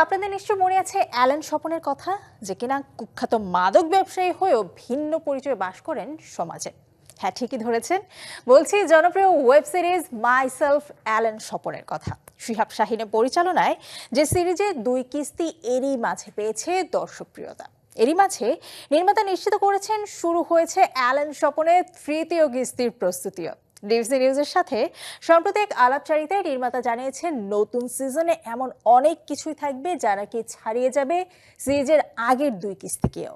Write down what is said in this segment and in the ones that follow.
আপনাদের নিশ্চয় মনে আছে অ্যালেন স্বপনের কথা, যে কিনা কুখ্যাত মাদক ব্যবসায়ী হয়েও ভিন্ন পরিচয়ে বাস করেন সমাজে। হ্যাঁ, ঠিকই ধরেছেন, বলছি জনপ্রিয় web series my self Allen স্বপনের কথা। শিহাব শাহীনের পরিচালনায় যে সিরিজে 2 কিস্তি এরই মাঝে পেয়েছে দর্শকপ্রিয়তা। এরই মাঝে নির্মাতা নিশ্চিত করেছেন শুরু হয়েছে অ্যালেন স্বপনের 3য় কিস্তির প্রস্তুতিও। ডিবিসি নিউজের সাথে সম্প্রতি এক আলাপচারিতায় নির্মাতা জানিয়েছেন নতুন সিজনে এমন অনেক কিছুই থাকবে যা নাকি ছাড়িয়ে যাবে সিরিজের আগের 2 কিস্তিকেও।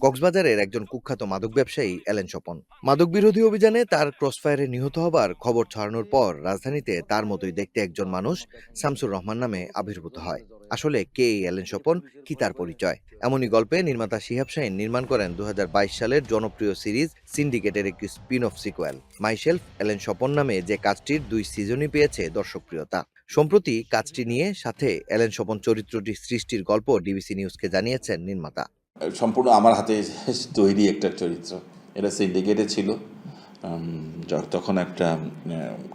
কক্সবাজারের একজন কুখ্যাত মাদক ব্যবসায়ী অ্যালেন স্বপন মাদক বিরোধী অভিযানে তার ক্রসফায়ারে নিহত হবার খবর ছড়ানোর পর রাজধানীতে তার মতোই দেখতে একজন মানুষ শামসুর রহমান নামে আবির্ভূত হয়। আসলে কে এই অ্যালেন স্বপন, কি তার পরিচয়? এমনই গল্পে নির্মাতা শিহাব শাহীন নির্মাণ করেন 2022 সালের জনপ্রিয় সিরিজ সিন্ডিকেটের একটি spin off sequel my self Allen Swapan নামে, যে কাজটির 2 সিজনই পেয়েছে দর্শকপ্রিয়তা। সম্প্রতি কাজটি নিয়ে সাথে অ্যালেন স্বপন চরিত্রটি সৃষ্টির গল্প ডিবিসি নিউজকে জানিয়েছেন নির্মাতা। সম্পূর্ণ আমার হাতে তৈরি একটা চরিত্র, এটা সিন্ডিকেটে ছিল। তখন একটা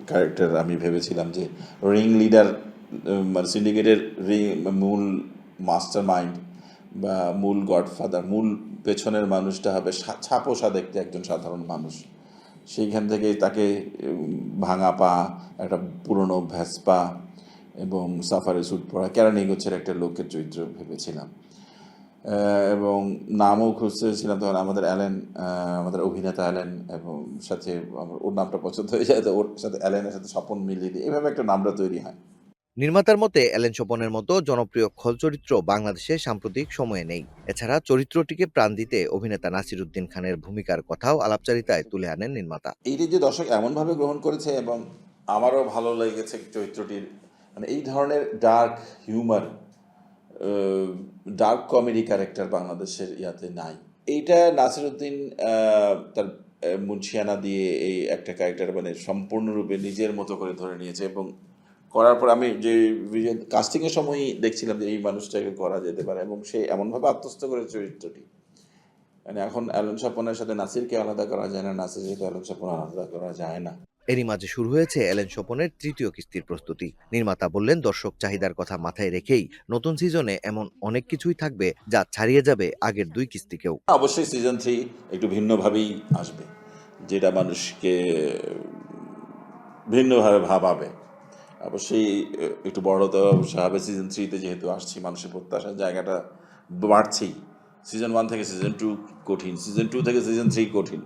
ক্যারেক্টার আমি ভেবেছিলাম যে রিং লিডার, মানে সিন্ডিকেটের মূল মাস্টার মাইন্ড বা মূল গডফাদার, মূল পেছনের মানুষটা হবে ছাপোষা দেখতে একজন সাধারণ মানুষ। সেইখান থেকে তাকে ভাঙা পা, একটা পুরনো ভ্যাসপা এবং সাফারি স্যুট পরা ক্যারানিগোচ্ছের একটা লোকের চরিত্র ভেবেছিলাম এবং নামও খুঁজতেছিলাম। তখন আমাদের অ্যালেন, আমাদের অভিনেতা অ্যালেন, এবং সাথে ওর নামটা পছন্দ হয়ে যায়, তো ওর সাথে অ্যালেনের সাথে স্বপন মিলিয়ে দিয়ে এভাবে একটা নামটা তৈরি হয়। নির্মাতার মতে অ্যালেন স্বপনের মতো জনপ্রিয় খল চরিত্র বাংলাদেশে সাম্প্রতিক সময়ে নেই। এছাড়া চরিত্রটিকে প্রাণ দিতে অভিনেতা নাসিরুদ্দিন খানের ভূমিকার কথাও আলাপচারিতায় তুলে আনেন নির্মাতা। এইটি যে দর্শক এমনভাবে গ্রহণ করেছে এবং আমারও ভালো লেগেছে চরিত্রটির, মানে এই ধরনের dark humour, dark comedy character বাংলাদেশের ইয়াতে নাই। এইটা নাসিরুদ্দিন তার মুন্সিয়ানা দিয়ে এই একটা ক্যারেক্টার মানে সম্পূর্ণরূপে নিজের মতো করে ধরে নিয়েছে এবং করার পর আমি যে কাস্টিংয়ের সময়ই দেখছিলাম যে এই মানুষটাকে করা যেতে পারে এবং সে এমনভাবে আত্মস্থ করে চরিত্রটি, মানে এখন অ্যালেন স্বপনের সাথে নাসিরকে আলাদা করা যায় না, নাসিরের সাথে অ্যালেন স্বপন আলাদা করা যায় না। এরই মাঝে শুরু হয়েছে অ্যালেন স্বপনের 3য় কিস্তির প্রস্তুতি। নির্মাতা বললেন, দর্শক চাহিদার কথা মাথায় রেখেই নতুন সিজনে এমন অনেক কিছুই থাকবে যা ছাড়িয়ে যাবে আগের 2 কিস্তিকেও। অবশ্যই সিজন 3 একটু ভিন্নভাবেই আসবে, যেটা মানুষকে ভিন্নভাবে ভাবাবে। অবশ্যই একটু বড় তো অবশ্যই হবে সিজন 3-তে, যেহেতু আসছি মানুষের প্রত্যাশার জায়গাটা বাড়ছেই। সিজন 1 থেকে সিজন 2 কঠিন, সিজন 2 থেকে সিজন 3 কঠিন।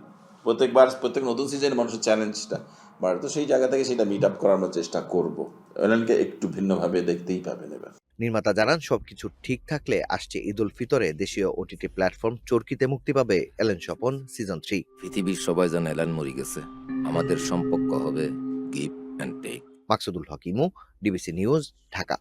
প্রত্যেক নতুন সিজনে মানুষের চ্যালেঞ্জটা বাড়ে, তো সেই জায়গা থেকে সেটা মিট আপ করানোর চেষ্টা করবো। এলেনকে একটু ভিন্নভাবে দেখতেই পাবেন এবার। নির্মাতা জানান, সবকিছু ঠিক থাকলে আসছে ঈদ উল ফিতরে দেশীয় ওটিটি প্ল্যাটফর্ম চরকিতে মুক্তি পাবে অ্যালেন স্বপন সিজন 3। পৃথিবীর সবাই জানে অ্যালান মরে গেছে, আমাদের সম্পর্ক হবে গিভ অ্যান্ড টেক। মাকসুদুল হক ইমু, ডিবিসি নিউজ, ঢাকা।